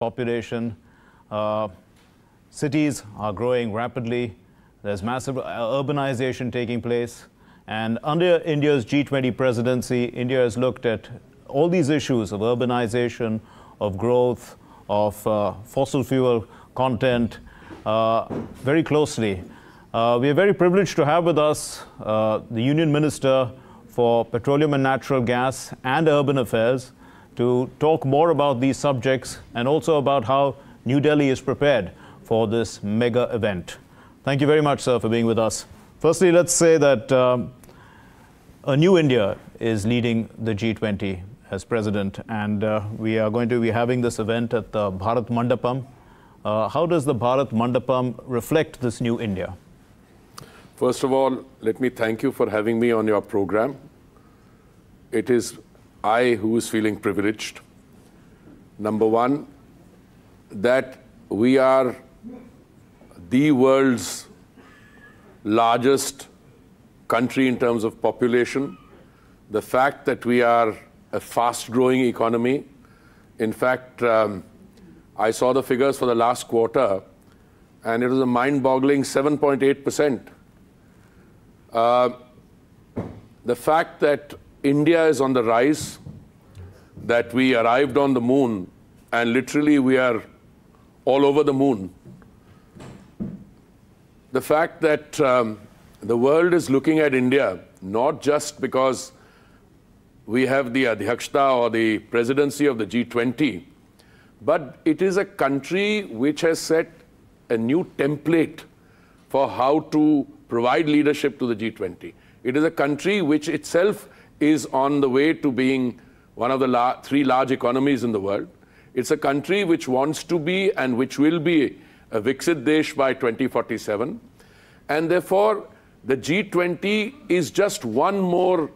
population. Cities are growing rapidly. There's massive urbanization taking place. And under India's G20 presidency, India has looked at all these issues of urbanization, of growth, of fossil fuel content very closely. We are very privileged to have with us the Union Minister for Petroleum and Natural Gas and Urban Affairs to talk more about these subjects and also about how New Delhi is prepared for this mega event. Thank you very much, sir, for being with us. Firstly, let's say that a new India is leading the G20 as president, and we are going to be having this event at the Bharat Mandapam. How does the Bharat Mandapam reflect this new India? First of all, let me thank you for having me on your program. It is I who is feeling privileged. Number one, that we are the world's largest country in terms of population. The fact that we are a fast-growing economy. In fact, I saw the figures for the last quarter, and it was a mind-boggling 7.8%. The fact that India is on the rise, that we arrived on the moon, and literally we are all over the moon. The fact that the world is looking at India, not just because we have the Adhyakshta or the presidency of the G20, but it is a country which has set a new template for how to provide leadership to the G20. It is a country which itself is on the way to being one of the three large economies in the world. It's a country which wants to be and which will be a Viksit Desh by 2047. And therefore, the G20 is just one more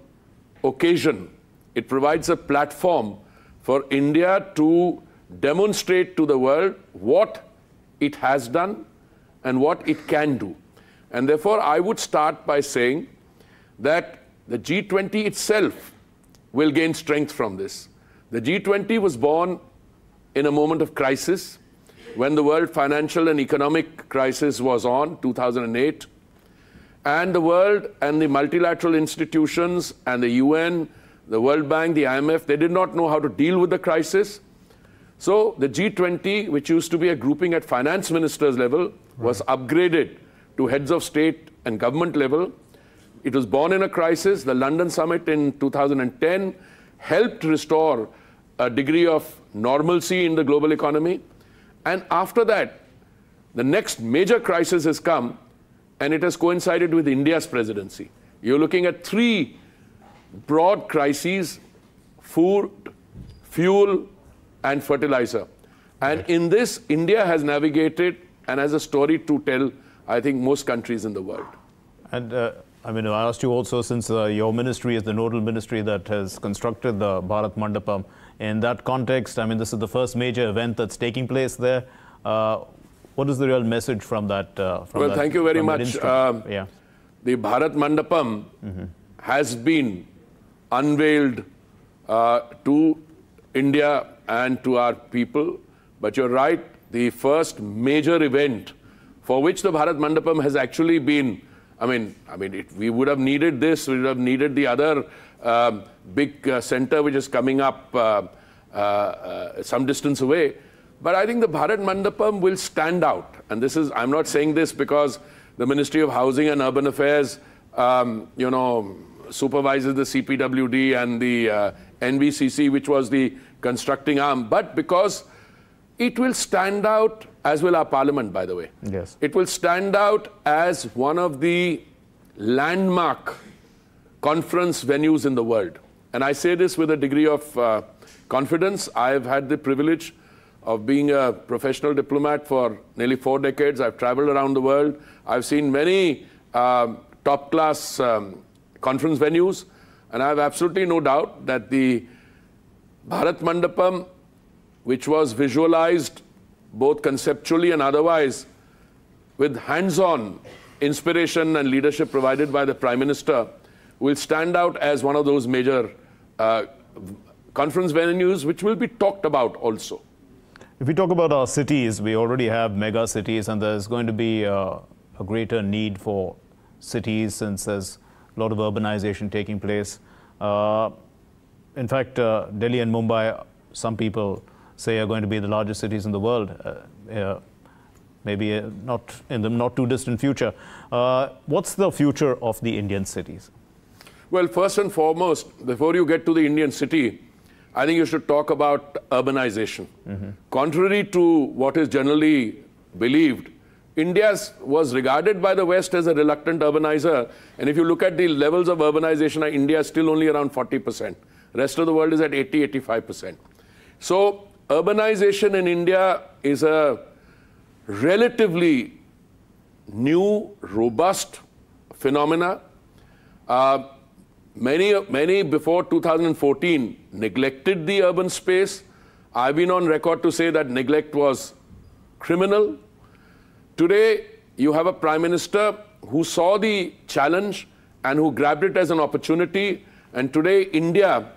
occasion. It provides a platform for India to demonstrate to the world what it has done and what it can do. And therefore, I would start by saying that the G20 itself will gain strength from this. The G20 was born in a moment of crisis when the world financial and economic crisis was on, 2008. And the world and the multilateral institutions and the UN, the World Bank, the IMF, they did not know how to deal with the crisis. So the G20, which used to be a grouping at finance ministers level, was upgraded to heads of state and government level. It was born in a crisis. The London summit in 2010 helped restore a degree of normalcy in the global economy. And after that, the next major crisis has come, and it has coincided with India's presidency. You're looking at three broad crises: food, fuel, and fertilizer. And in this, India has navigated and has a story to tell, I think, most countries in the world. And I mean, I asked you also, since your ministry is the nodal ministry that has constructed the Bharat Mandapam, in that context, I mean, this is the first major event that's taking place there. What is the real message from that? Well, thank you very much. Yeah. The Bharat Mandapam has been unveiled to India and to our people. But you're right, the first major event for which the Bharat Mandapam has actually been, we would have needed this, we would have needed the other big center which is coming up some distance away. But I think the Bharat Mandapam will stand out. And this is, I'm not saying this because the Ministry of Housing and Urban Affairs, supervises the CPWD and the NBCC, which was the constructing arm, but because it will stand out, as will our parliament, by the way. Yes. It will stand out as one of the landmark conference venues in the world. And I say this with a degree of confidence. I've had the privilege of being a professional diplomat for nearly 4 decades. I've traveled around the world. I've seen many top-class conference venues, and I have absolutely no doubt that the Bharat Mandapam, which was visualized both conceptually and otherwise with hands-on inspiration and leadership provided by the Prime Minister, will stand out as one of those major conference venues which will be talked about also. If we talk about our cities, we already have mega cities, and there's going to be a greater need for cities since there's a lot of urbanization taking place. In fact, Delhi and Mumbai, some people say, are going to be the largest cities in the world, maybe not in the not too distant future. What's the future of the Indian cities? Well, first and foremost, before you get to the Indian city, I think you should talk about urbanization. Contrary to what is generally believed, India was regarded by the West as a reluctant urbanizer. And if you look at the levels of urbanization, India is still only around 40%. Rest of the world is at 80, 85%. So urbanization in India is a relatively new, robust phenomena. Many before 2014 neglected the urban space. I've been on record to say that neglect was criminal. Today, you have a prime minister who saw the challenge and who grabbed it as an opportunity. And today, India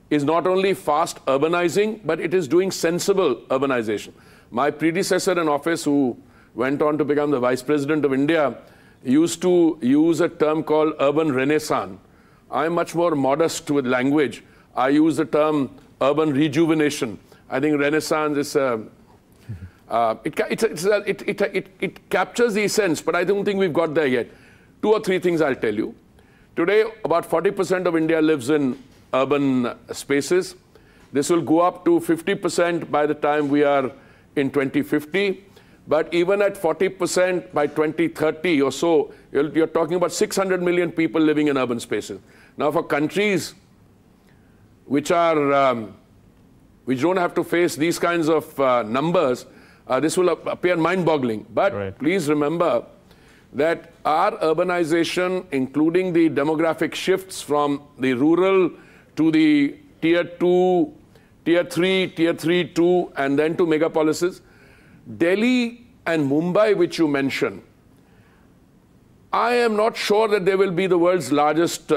is not only fast urbanizing, but it is doing sensible urbanization. My predecessor in office, who went on to become the Vice President of India, used to use a term called urban renaissance. I'm much more modest with language. I use the term urban rejuvenation. I think renaissance is it captures the essence, but I don't think we've got there yet. 2 or 3 things I'll tell you. Today, about 40% of India lives in urban spaces. This will go up to 50% by the time we are in 2050. But even at 40% by 2030 or so, you're talking about 600 million people living in urban spaces. Now, for countries which don't have to face these kinds of numbers, this will appear mind-boggling. But please remember that our urbanization, including the demographic shifts from the rural to the tier 2, tier 3, tier 3, 2, and then to megapolises, Delhi and Mumbai, which you mentioned, I am not sure that they will be the world's largest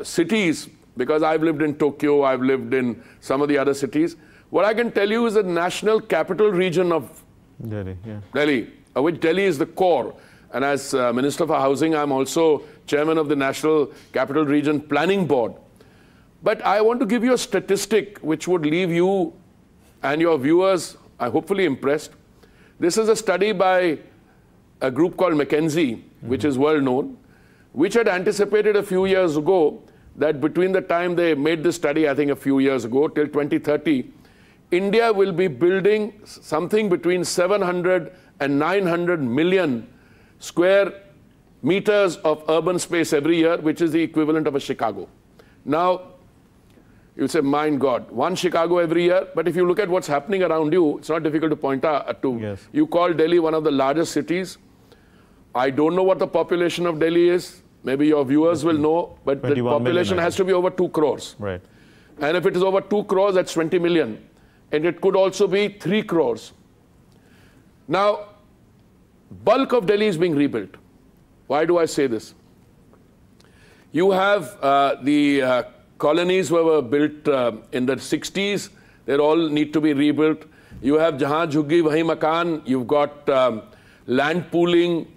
cities, because I've lived in Tokyo, I've lived in some of the other cities. What I can tell you is the national capital region of Delhi, which Delhi is the core. And as Minister for Housing, I'm also chairman of the National Capital Region Planning Board. But I want to give you a statistic which would leave you and your viewers, hopefully impressed. This is a study by a group called McKinsey, which is well known, which had anticipated a few years ago that between the time they made this study, I think a few years ago, till 2030, India will be building something between 700 and 900 million square meters of urban space every year, which is the equivalent of a Chicago. Now, you say, my God, one Chicago every year. But if you look at what's happening around you, it's not difficult to point out to. Yes. You call Delhi one of the largest cities. I don't know what the population of Delhi is. Maybe your viewers will know. But the population has to be over 2 crores. Right. And if it is over 2 crores, that's 20 million. And it could also be 3 crores. Now, bulk of Delhi is being rebuilt. Why do I say this? You have the colonies were built in the 60s. They all need to be rebuilt. You have Jahan Jhuggi Wahi Makan. You've got land pooling.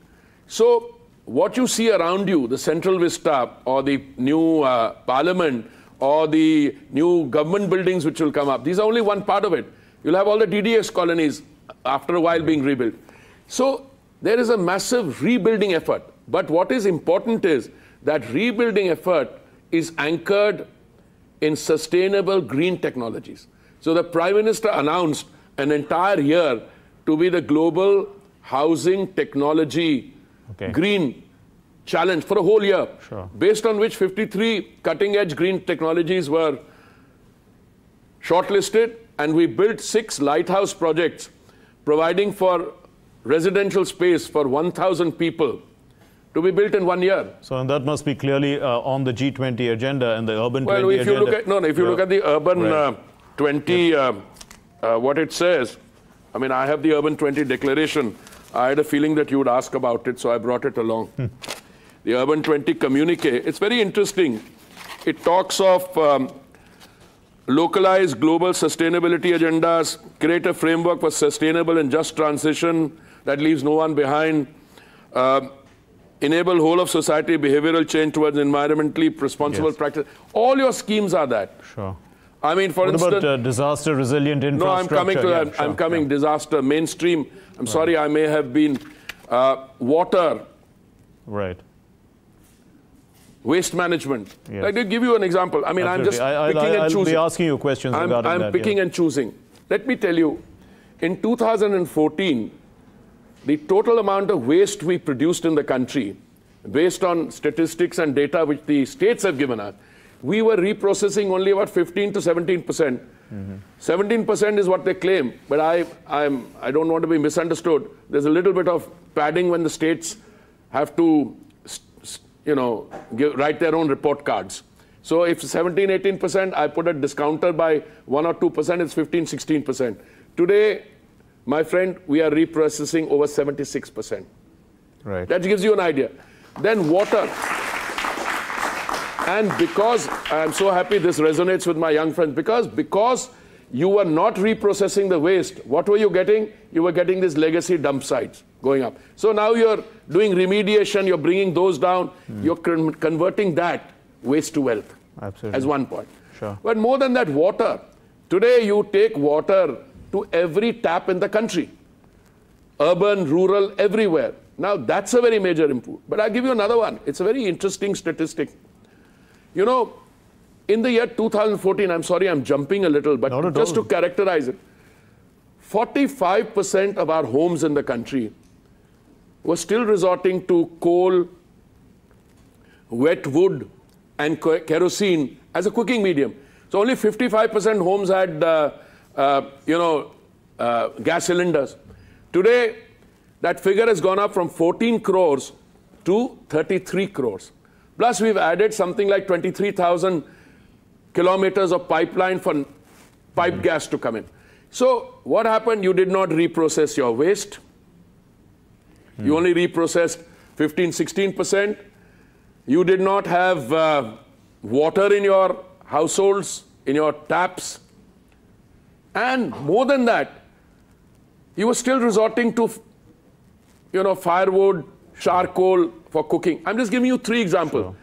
So what you see around you, the Central Vista or the new parliament or the new government buildings which will come up, these are only one part of it. You'll have all the DDS colonies after a while being rebuilt. So there is a massive rebuilding effort. But what is important is that rebuilding effort is anchored in sustainable green technologies. So the Prime Minister announced an entire year to be the global housing technology green challenge for a whole year, based on which 53 cutting-edge green technologies were shortlisted, and we built 6 lighthouse projects providing for residential space for 1,000 people to be built in 1 year. So, and that must be clearly on the G20 agenda and the Urban 20 agenda. Well, if you look at the Urban 20, what it says, I mean, I have the Urban 20 declaration. I had a feeling that you would ask about it, so I brought it along. The Urban 20 communique, it's very interesting. It talks of localize global sustainability agendas, create a framework for sustainable and just transition that leaves no one behind, enable whole of society behavioral change towards environmentally responsible practice. All your schemes are that. Sure. I mean, for instance... What about disaster resilient infrastructure? No, I'm coming to that. Sure. I'm coming. Disaster, mainstream. I'm sorry, I may have been water. Right. Waste management. Yes. Like, to give you an example. I mean, Absolutely. I'm just picking and choosing. I'll be asking you questions regarding that. I'm picking and choosing. Let me tell you, in 2014, the total amount of waste we produced in the country, based on statistics and data which the states have given us, we were reprocessing only about 15 to 17%. 17% is what they claim, but I don't want to be misunderstood. There's a little bit of padding when the states have to, write their own report cards. So if 17, 18%, I put a discounter by 1 or 2%, it's 15, 16%. Today, my friend, we are reprocessing over 76%. Right. That gives you an idea. Then water. And because, I'm so happy this resonates with my young friends, because you were not reprocessing the waste, what were you getting? You were getting these legacy dump sites going up. So now you're doing remediation, you're bringing those down, you're converting that waste to wealth. Absolutely. As one point. Sure. But more than that, water. Today you take water to every tap in the country. Urban, rural, everywhere. Now that's a very major improvement. But I'll give you another one. It's a very interesting statistic. You know, in the year 2014, I'm sorry I'm jumping a little, but just to characterize it, 45% of our homes in the country were still resorting to coal, wet wood, and kerosene as a cooking medium. So only 55% homes had, gas cylinders. Today, that figure has gone up from 14 crores to 33 crores. Plus, we've added something like 23,000 kilometers of pipeline for pipe gas to come in. So what happened? You did not reprocess your waste. You only reprocessed 15, 16%. You did not have water in your households, in your taps. And more than that, you were still resorting to, firewood, charcoal for cooking. I'm just giving you 3 examples. Sure.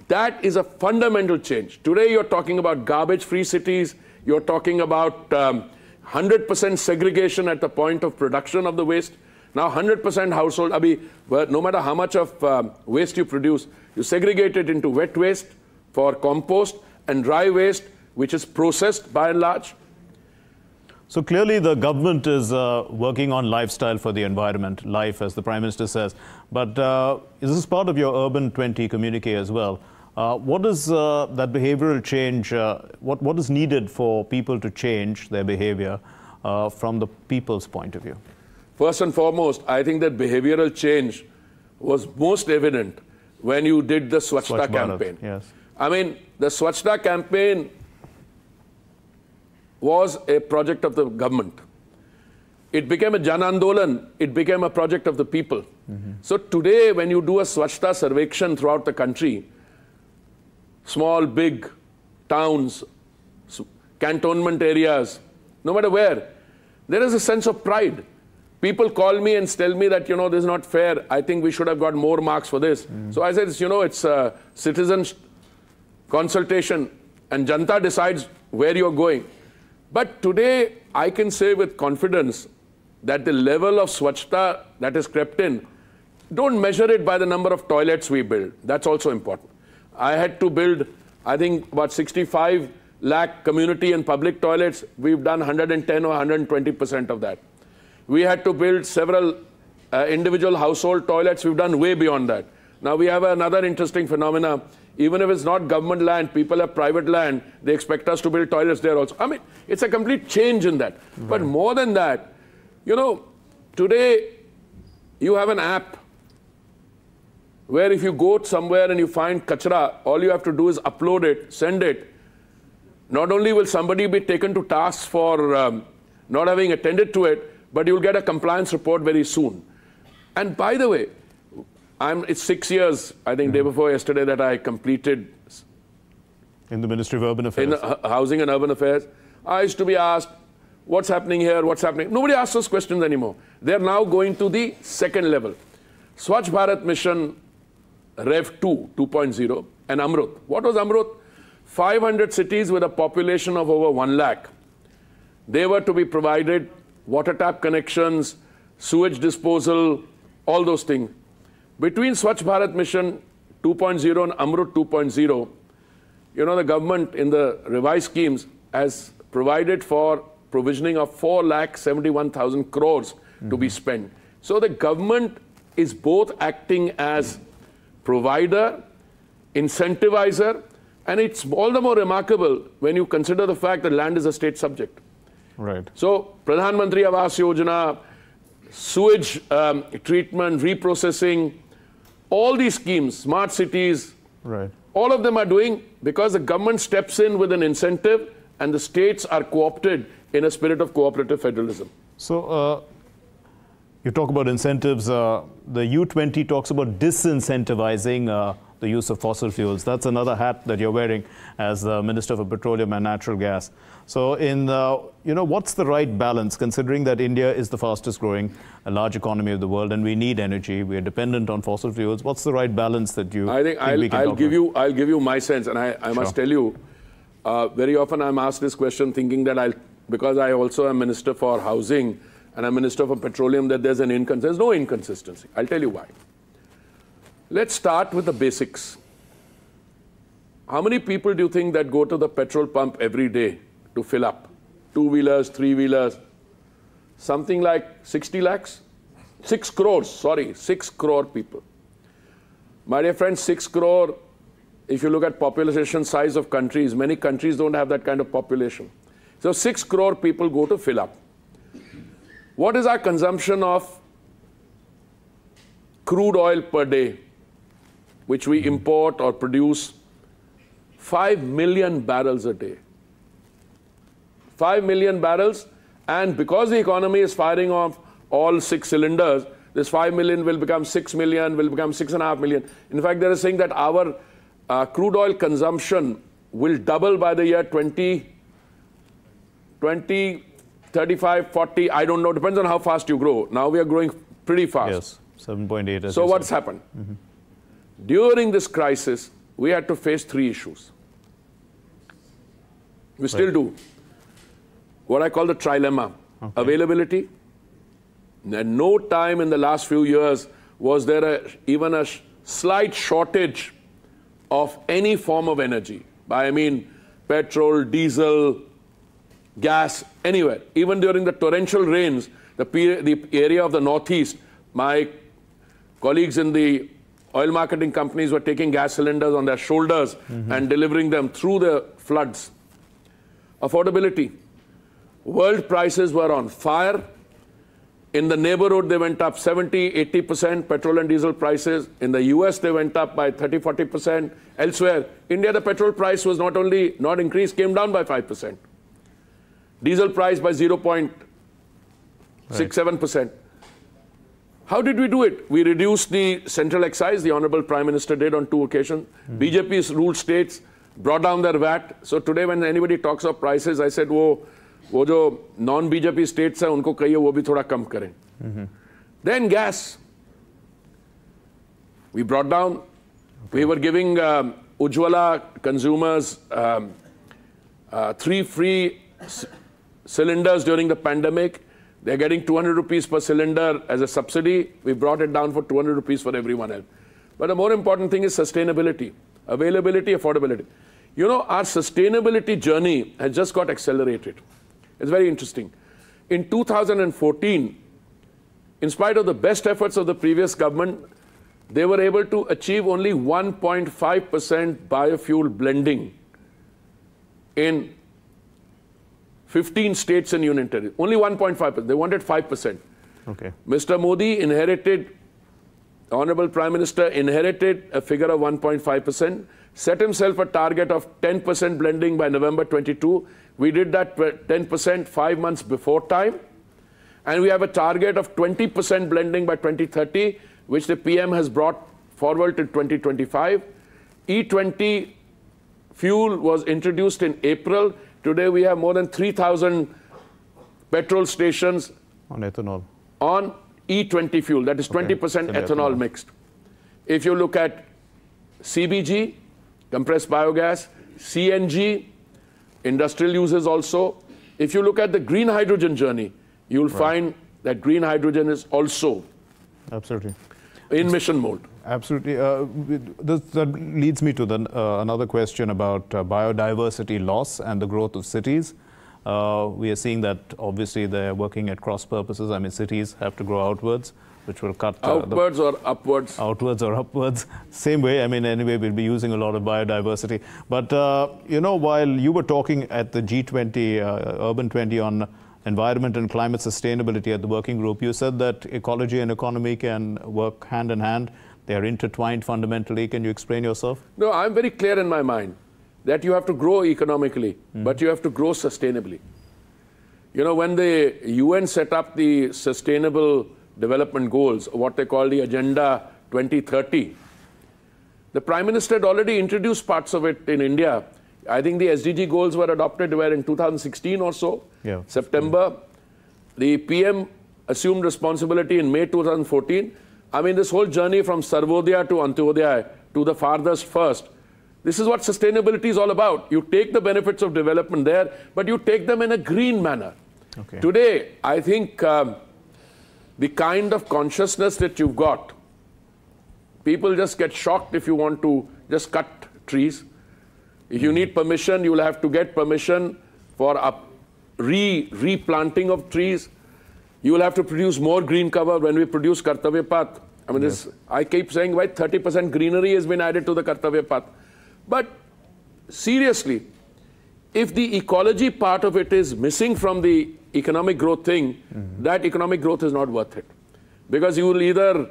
That is a fundamental change. Today you're talking about garbage-free cities. You're talking about 100% segregation at the point of production of the waste. Now 100% household, no matter how much of waste you produce, you segregate it into wet waste for compost and dry waste, which is processed by and large. So clearly the government is working on lifestyle for the environment, life, as the Prime Minister says. But is this part of your Urban 20 communique as well? What is that behavioral change, what is needed for people to change their behavior from the people's point of view? First and foremost, I think that behavioral change was most evident when you did the Swachhta campaign. Yes. I mean, the Swachhta campaign was a project of the government. It became a Jan Andolan. It became a project of the people. So today, when you do a Swachhta Sarvekshan throughout the country, small, big towns, cantonment areas, no matter where, there is a sense of pride. People call me and tell me that, this is not fair. I think we should have got more marks for this. So I said, it's a citizen consultation and Janta decides where you're going. But today, I can say with confidence that the level of Swachhta that has crept in, don't measure it by the number of toilets we build. That's also important. I had to build, I think, about 65 lakh community and public toilets. We've done 110 or 120% of that. We had to build several individual household toilets. We've done way beyond that. Now, we have another interesting phenomena. Even if it's not government land, people have private land, they expect us to build toilets there also. I mean, it's a complete change in that. Right. But more than that, today you have an app where if you go somewhere and you find kachra, all you have to do is upload it, send it. Not only will somebody be taken to task for not having attended to it, but you'll get a compliance report very soon. And by the way, it's 6 years, I think, day before yesterday, that I completed In the Ministry of Urban Affairs. In Housing and Urban Affairs. I used to be asked, what's happening here, what's happening? Nobody asks those questions anymore. They're now going to the second level. Swachh Bharat Mission Rev 2, 2.0, and Amrut. What was Amrut? 500 cities with a population of over 1 lakh. They were to be provided water tap connections, sewage disposal, all those things. Between Swachh Bharat Mission 2.0 and Amrut 2.0, you know, the government in the revised schemes has provided for provisioning of 4,71,000 crores to be spent. So the government is both acting as provider, incentivizer, and it's all the more remarkable when you consider the fact that land is a state subject. Right. So Pradhan Mantri Awas Yojana, sewage treatment, reprocessing, all these schemes, smart cities, right, all of them are doing because the government steps in with an incentive and the states are co-opted in a spirit of cooperative federalism. So you talk about incentives. The U20 talks about disincentivizing the use of fossil fuels. That's another hat that you're wearing as the Minister for Petroleum and Natural Gas. So what's the right balance, considering that India is the fastest growing large economy of the world and we need energy, we are dependent on fossil fuels. What's the right balance that you think we can I'll give you my sense, and I must tell you, very often I'm asked this question thinking that because I also am Minister for Housing and I'm Minister for Petroleum, that there's an inconsistency. There's no inconsistency. I'll tell you why. Let's start with the basics. How many people do you think that go to the petrol pump every day to fill up? Two-wheelers, three-wheelers, something like 60 lakhs? 6 crores, sorry, 6 crore people. My dear friends, 6 crore, if you look at population size of countries, many countries don't have that kind of population. So 6 crore people go to fill up. What is our consumption of crude oil per day, which we import or produce? 5 million barrels a day. 5 million barrels, and because the economy is firing off all 6 cylinders, this 5 million will become 6 million, will become 6.5 million. In fact, they are saying that our crude oil consumption will double by the year 35, 40, I don't know, depends on how fast you grow. Now we are growing pretty fast. Yes, 7.8. So what's happened? During this crisis, we had to face 3 issues. We still do. What I call the trilemma. Okay. Availability. At no time in the last few years was there even a slight shortage of any form of energy. I mean, petrol, diesel, gas, anywhere. Even during the torrential rains, the area of the Northeast, my colleagues in the oil marketing companies were taking gas cylinders on their shoulders and delivering them through the floods. Affordability. World prices were on fire. In the neighborhood, they went up 70, 80%, petrol and diesel prices. In the US, they went up by 30, 40%. Elsewhere, India, the petrol price was not only not increased, came down by 5%. Diesel price by 0.67%. How did we do it? We reduced the central excise, the Honorable Prime Minister did on 2 occasions. BJP's ruled states brought down their VAT. So today when anybody talks of prices, I said, वो जो non-BJP states हैं, उनको कहिए वो भी थोड़ा कम करें. Then gas. We brought down, we were giving Ujjwala consumers 3 free cylinders during the pandemic. They're getting 200 rupees per cylinder as a subsidy. We brought it down for 200 rupees for everyone else. But the more important thing is sustainability, availability, affordability. You know, our sustainability journey has just got accelerated. It's very interesting. In 2014, in spite of the best efforts of the previous government, they were able to achieve only 1.5% biofuel blending in 15 states and union territories. Only 1.5%. They wanted 5%. Okay. Mr. Modi inherited, the Honorable Prime Minister inherited a figure of 1.5%, set himself a target of 10% blending by November 22. We did that 10% 5 months before time. And we have a target of 20% blending by 2030, which the PM has brought forward to 2025. E20 fuel was introduced in April. Today we have more than 3,000 petrol stations on ethanol. On E20 fuel, that is 20% ethanol mixed. If you look at CBG, compressed biogas, CNG, industrial uses also. If you look at the green hydrogen journey, you'll find that green hydrogen is also in mission mode. Absolutely. That leads me to another question about biodiversity loss and the growth of cities. We are seeing that obviously they're working at cross purposes. I mean, cities have to grow outwards, which will cut... outwards or upwards? Outwards or upwards. Same way. I mean, anyway, we'll be using a lot of biodiversity. But, you know, while you were talking at the G20, Urban 20 on environment and climate sustainability at the working group, you said that ecology and economy can work hand in hand. They are intertwined fundamentally. Can you explain yourself? No, I'm very clear in my mind that you have to grow economically, but you have to grow sustainably. You know, when the UN set up the Sustainable Development Goals, what they call the Agenda 2030, the Prime Minister had already introduced parts of it in India. I think the SDG goals were adopted in 2016 or so, September. The PM assumed responsibility in May 2014. I mean, this whole journey from Sarvodaya to Antyodaya to the farthest first, this is what sustainability is all about. You take the benefits of development there, but you take them in a green manner. Today, I think the kind of consciousness that you've got, people just get shocked if you want to just cut trees. If you need permission, you will have to get permission for a replanting of trees. You will have to produce more green cover. When we produce Kartavya Path, I mean, I keep saying, why 30% greenery has been added to the Kartavya Path. But seriously, if the ecology part of it is missing from the economic growth thing, that economic growth is not worth it. Because you will either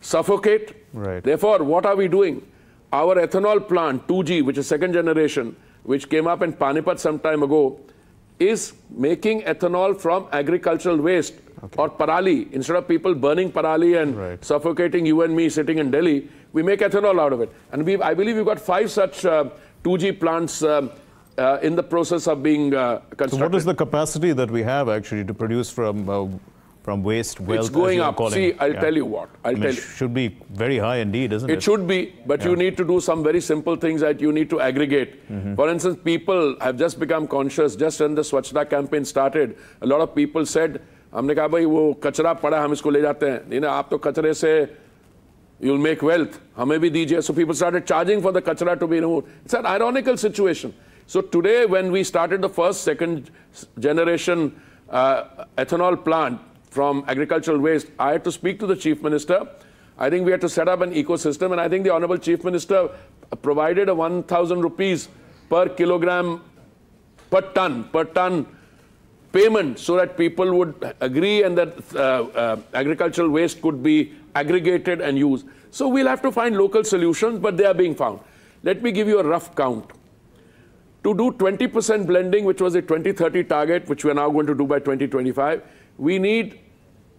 suffocate. Therefore, what are we doing? Our ethanol plant, 2G, which is second generation, which came up in Panipat some time ago, is making ethanol from agricultural waste or parali. Instead of people burning parali and suffocating you and me sitting in Delhi, we make ethanol out of it. And I believe we've got 5 such 2G plants in the process of being constructed. So what is the capacity that we have actually to produce from waste wealth? It's going up. See, I'll tell you what. It should be very high indeed, isn't it? It should be, but you need to do some very simple things that you need to aggregate. For instance, people have just become conscious. Just when the Swachhta campaign started, a lot of people said, हमने कहा भाई वो कचरा पड़ा हम इसको ले जाते हैं नहीं ना आप तो कचरे से you'll make wealth हमें भी दीजिए. So people started charging for the kachra to be removed. It's an ironical situation. So today when we started the first second generation ethanol plant from agricultural waste, I had to speak to the Chief Minister. I think we had to set up an ecosystem, and I think the Honorable Chief Minister provided a 1,000 rupees per kilogram per ton payment so that people would agree and that agricultural waste could be aggregated and used. So we'll have to find local solutions, but they are being found. Let me give you a rough count. To do 20% blending, which was a 2030 target, which we are now going to do by 2025, we need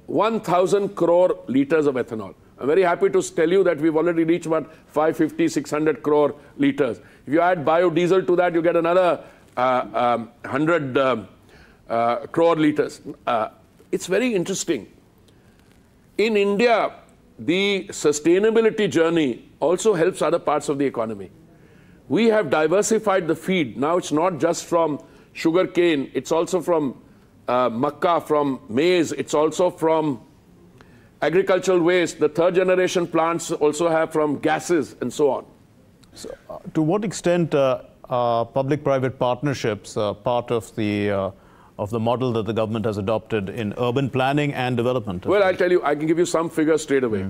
1,000 crore liters of ethanol. I'm very happy to tell you that we've already reached about 550, 600 crore liters. If you add biodiesel to that, you get another 100 crore liters. It's very interesting. In India, the sustainability journey also helps other parts of the economy. We have diversified the feed. Now it's not just from sugar cane, it's also from makkah, from maize, it's also from agricultural waste. The third generation plants also have from gases and so on. So, to what extent are public-private partnerships part of the model that the government has adopted in urban planning and development? Well, I'll tell you, I can give you some figures straight away.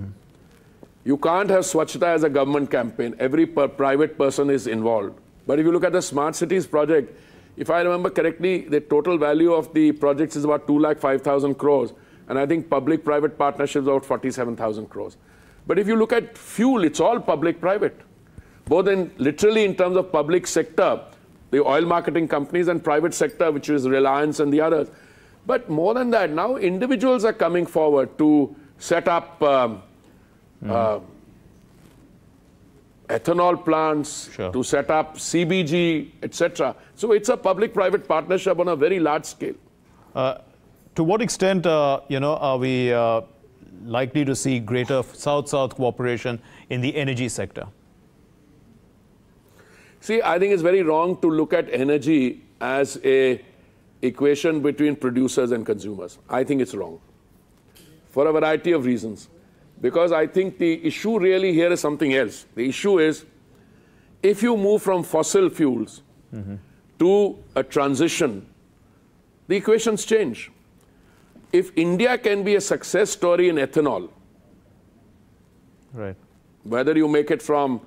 You can't have Swachhta as a government campaign. Every private person is involved. But if you look at the Smart Cities project, if I remember correctly, the total value of the projects is about 2,05,000 crores. And I think public-private partnerships about 47,000 crores. But if you look at fuel, it's all public-private. Both literally in terms of public sector, the oil marketing companies, and private sector, which is Reliance and the others. But more than that, now individuals are coming forward to set up ethanol plants, to set up CBG, etc. So it's a public-private partnership on a very large scale. To what extent, are we likely to see greater South-South cooperation in the energy sector? See, I think it's very wrong to look at energy as a equation between producers and consumers. I think it's wrong for a variety of reasons. Because I think the issue really here is something else. The issue is, if you move from fossil fuels to a transition, the equations change. If India can be a success story in ethanol, whether you make it from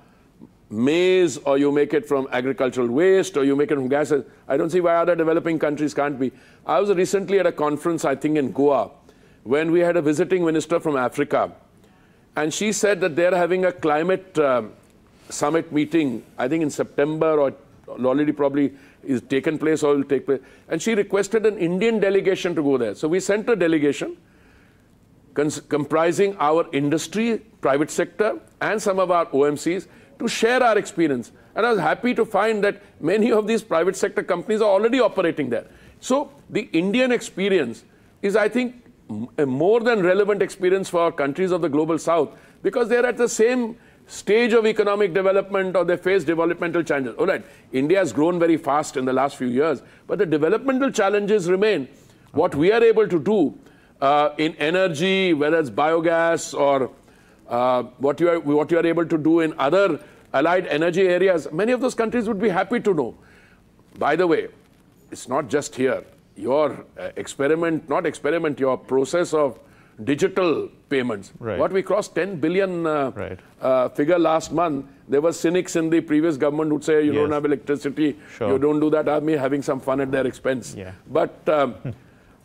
maize or you make it from agricultural waste or you make it from gases, I don't see why other developing countries can't be. I was recently at a conference, I think in Goa, when we had a visiting minister from Africa, and she said that they're having a climate summit meeting, I think in September, or already probably is taken place or will take place. And she requested an Indian delegation to go there. So we sent a delegation comprising our industry, private sector, and some of our OMCs to share our experience. And I was happy to find that many of these private sector companies are already operating there. So the Indian experience is, I think, a more than relevant experience for countries of the global south, because they're at the same stage of economic development or they face developmental challenges. All right, India has grown very fast in the last few years, but the developmental challenges remain. What we are able to do in energy, whether it's biogas or what you are able to do in other allied energy areas, many of those countries would be happy to know. By the way, it's not just here. Your your process of digital payments. What we crossed 10 billion figure last month. There were cynics in the previous government who'd say, you don't have electricity, you don't do that, I'm having some fun at their expense. But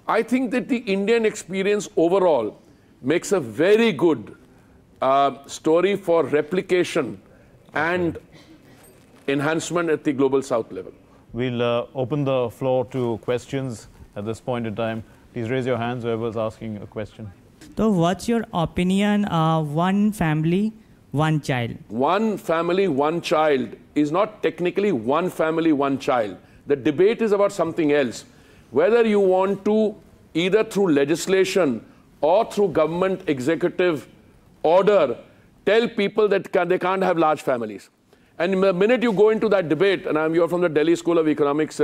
I think that the Indian experience overall makes a very good story for replication and enhancement at the global south level. We'll open the floor to questions at this point in time. Please raise your hands, whoever's asking a question. So what's your opinion of one family, one child? One family, one child is not technically one family, one child. The debate is about something else. Whether you want to, either through legislation or through government executive order, tell people that they can't have large families. And the minute you go into that debate, and you're from the Delhi School of Economics,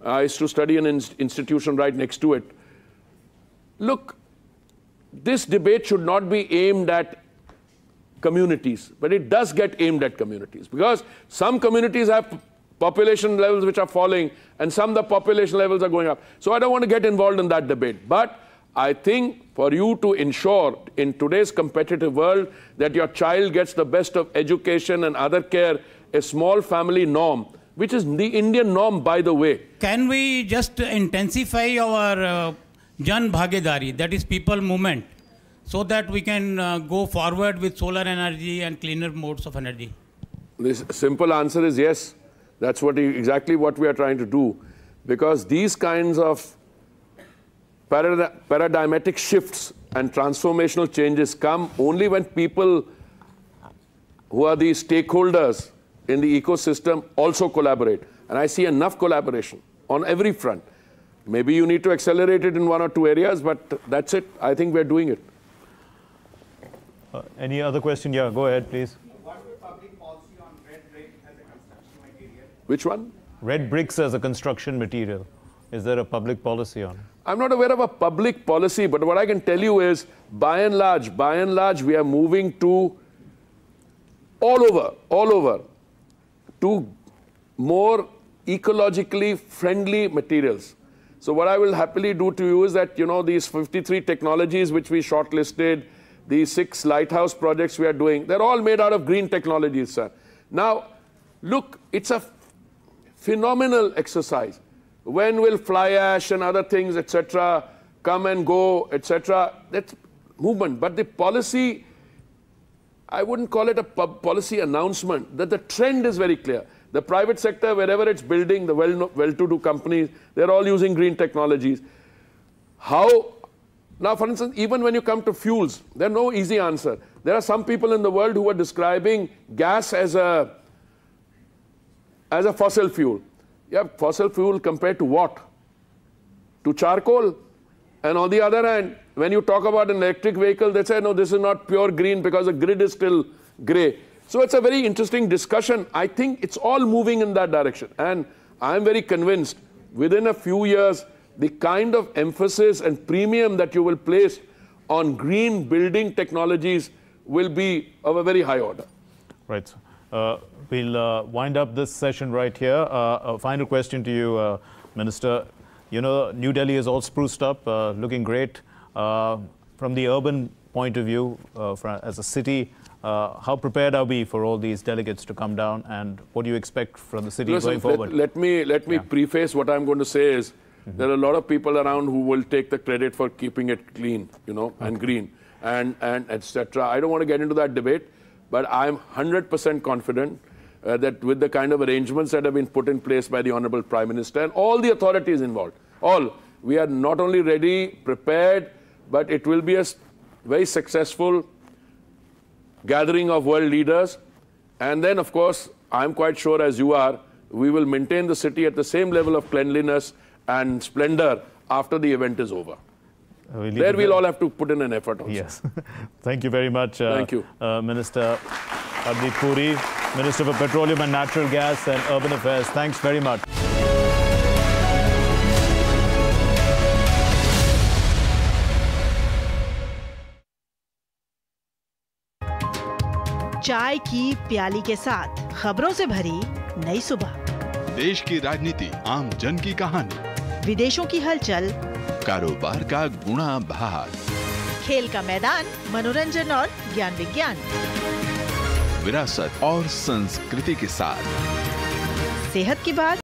I used to study in an institution right next to it. Look, this debate should not be aimed at communities, but it does get aimed at communities. Because some communities have population levels which are falling, and some the population levels are going up. So I don't want to get involved in that debate. But I think for you to ensure in today's competitive world that your child gets the best of education and other care, a small family norm, which is the Indian norm, by the way. Can we just intensify our Jan Bhagidari, that is people movement, so that we can go forward with solar energy and cleaner modes of energy? The simple answer is yes. That's exactly what we are trying to do. Because these kinds of paradigmatic shifts and transformational changes come only when people who are the stakeholders in the ecosystem also collaborate. And I see enough collaboration on every front. Maybe you need to accelerate it in one or two areas, but that's it. I think we're doing it. Any other question? Yeah, go ahead, please. What's the public policy on red brick as a construction material? Which one? Red bricks as a construction material. Is there a public policy on it? I'm not aware of a public policy, but what I can tell you is, by and large, we are moving to all over, to more ecologically friendly materials. So what I will happily do to you is that, these 53 technologies which we shortlisted, these 6 lighthouse projects we are doing, they're all made out of green technologies, sir. Now, look, it's a phenomenal exercise. When will fly ash and other things, etc., come and go, etc.? That's movement. But the policy, I wouldn't call it a policy announcement, that the trend is very clear. The private sector, wherever it's building, the well-to-do companies, they're all using green technologies. How Now, for instance, even when you come to fuels, there's no easy answer. There are some people in the world who are describing gas as a fossil fuel. Yeah, fossil fuel compared to what? To charcoal. And on the other hand, when you talk about an electric vehicle, they say, no, this is not pure green because the grid is still grey. So it's a very interesting discussion. I think it's all moving in that direction. And I'm very convinced within a few years, the kind of emphasis and premium that you will place on green building technologies will be of a very high order. Right. We'll wind up this session right here. A final question to you, Minister. You know, New Delhi is all spruced up, looking great. From the urban point of view, as a city, how prepared are we for all these delegates to come down, and what do you expect from the city going forward? Let me preface what I'm going to say is, there are a lot of people around who will take the credit for keeping it clean, you know, and green, and etc. I don't want to get into that debate, but I'm 100% confident that with the kind of arrangements that have been put in place by the Honorable Prime Minister and all the authorities involved, we are not only ready, prepared, but it will be a very successful gathering of world leaders. And then, of course, I'm quite sure, as you are, we will maintain the city at the same level of cleanliness and splendor after the event is over. We'll all have to put in an effort also. Yes. Thank you very much. Thank you. Minister Hardeep Puri, Minister for Petroleum and Natural Gas and Urban Affairs. Thanks very much. चाय की प्याली के साथ खबरों से भरी नई सुबह। देश की राजनीति, आम जन की कहानी, विदेशों की हलचल, कारोबार का गुणा भाग, खेल का मैदान, मनोरंजन और ज्ञान विज्ञान, विरासत और संस्कृति के साथ सेहत की बात,